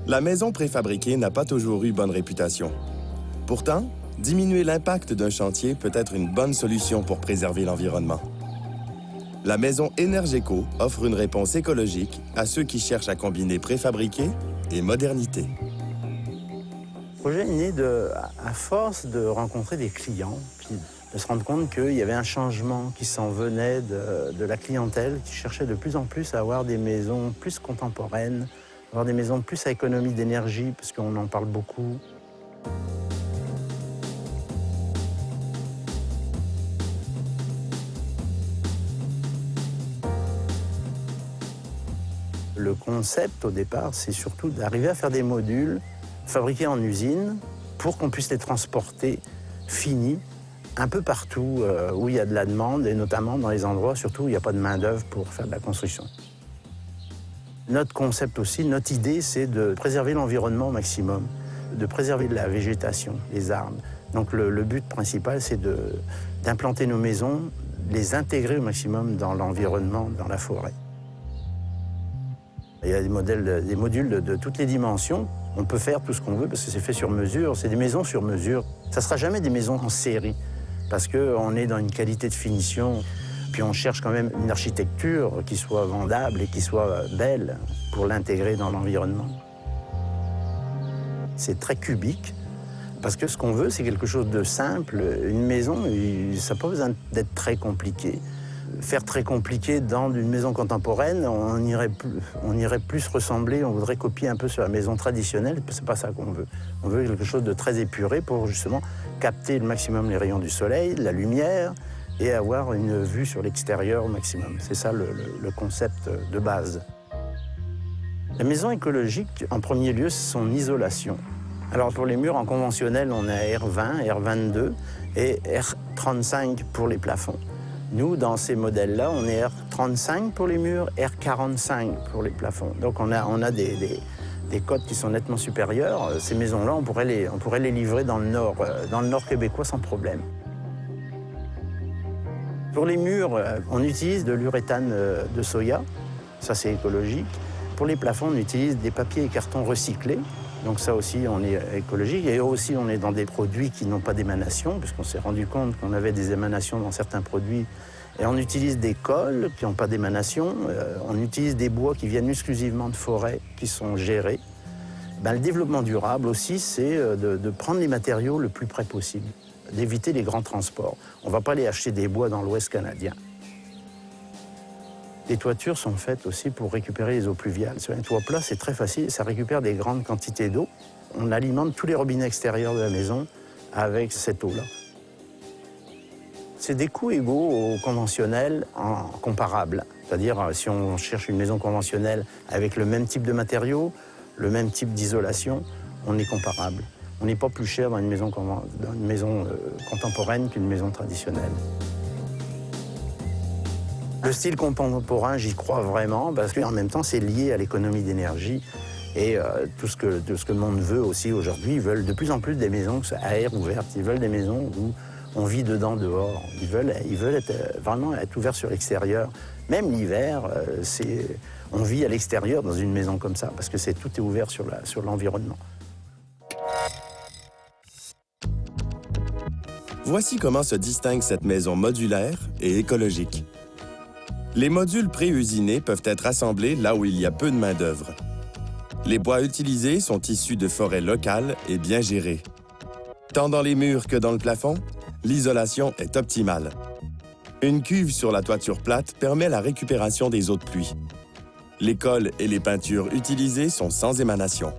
La maison préfabriquée n'a pas toujours eu bonne réputation. Pourtant, diminuer l'impact d'un chantier peut être une bonne solution pour préserver l'environnement. La maison Énergéco offre une réponse écologique à ceux qui cherchent à combiner préfabriqué et modernité. Le projet est né à force de rencontrer des clients, puis de se rendre compte qu'il y avait un changement qui s'en venait de la clientèle, qui cherchait de plus en plus à avoir des maisons plus contemporaines, avoir des maisons plus à économie d'énergie, parce qu'on en parle beaucoup. Le concept, au départ, c'est surtout d'arriver à faire des modules fabriqués en usine pour qu'on puisse les transporter finis un peu partout où il y a de la demande, et notamment dans les endroits surtout où il n'y a pas de main-d'œuvre pour faire de la construction. Notre concept aussi, notre idée, c'est de préserver l'environnement au maximum, de préserver la végétation, les arbres. Donc le but principal, c'est d'implanter nos maisons, les intégrer au maximum dans l'environnement, dans la forêt. Il y a des modules de toutes les dimensions. On peut faire tout ce qu'on veut parce que c'est fait sur mesure. C'est des maisons sur mesure. Ça ne sera jamais des maisons en série parce qu'on est dans une qualité de finition. Puis on cherche quand même une architecture qui soit vendable et qui soit belle pour l'intégrer dans l'environnement. C'est très cubique parce que ce qu'on veut, c'est quelque chose de simple. Une maison, ça n'a pas besoin d'être très compliqué. Faire très compliqué dans une maison contemporaine, on irait plus ressembler, on voudrait copier un peu sur la maison traditionnelle, c'est pas ça qu'on veut. On veut quelque chose de très épuré pour justement capter le maximum les rayons du soleil, la lumière, et avoir une vue sur l'extérieur au maximum. C'est ça le concept de base. La maison écologique, en premier lieu, c'est son isolation. Alors pour les murs en conventionnel, on a R20, R22 et R35 pour les plafonds. Nous, dans ces modèles-là, on est R35 pour les murs, R45 pour les plafonds. Donc on a des codes qui sont nettement supérieurs. Ces maisons-là, on pourrait les livrer dans le nord québécois sans problème. Pour les murs, on utilise de l'uréthane de soya, ça c'est écologique. Pour les plafonds, on utilise des papiers et cartons recyclés. Donc ça aussi, on est écologique. Et aussi, on est dans des produits qui n'ont pas d'émanation, puisqu'on s'est rendu compte qu'on avait des émanations dans certains produits. Et on utilise des cols qui n'ont pas d'émanation. On utilise des bois qui viennent exclusivement de forêts, qui sont gérés. Le développement durable aussi, c'est de prendre les matériaux le plus près possible, d'éviter les grands transports. On ne va pas aller acheter des bois dans l'Ouest canadien. Les toitures sont faites aussi pour récupérer les eaux pluviales. Sur un toit plat, c'est très facile, ça récupère des grandes quantités d'eau. On alimente tous les robinets extérieurs de la maison avec cette eau-là. C'est des coûts égaux aux conventionnels comparables. C'est-à-dire, si on cherche une maison conventionnelle avec le même type de matériaux, le même type d'isolation, on est comparable. On n'est pas plus cher dans une maison contemporaine qu'une maison traditionnelle. Le style contemporain, j'y crois vraiment, parce qu'en même temps, c'est lié à l'économie d'énergie. Et tout ce que le monde veut aussi aujourd'hui, ils veulent de plus en plus des maisons à air ouverte. Ils veulent des maisons où on vit dedans, dehors. Ils veulent vraiment être ouverts sur l'extérieur. Même l'hiver, on vit à l'extérieur dans une maison comme ça, parce que tout est ouvert sur l'environnement. Voici comment se distingue cette maison modulaire et écologique. Les modules pré-usinés peuvent être assemblés là où il y a peu de main-d'œuvre. Les bois utilisés sont issus de forêts locales et bien gérées. Tant dans les murs que dans le plafond, l'isolation est optimale. Une cuve sur la toiture plate permet la récupération des eaux de pluie. Les cols et les peintures utilisées sont sans émanation.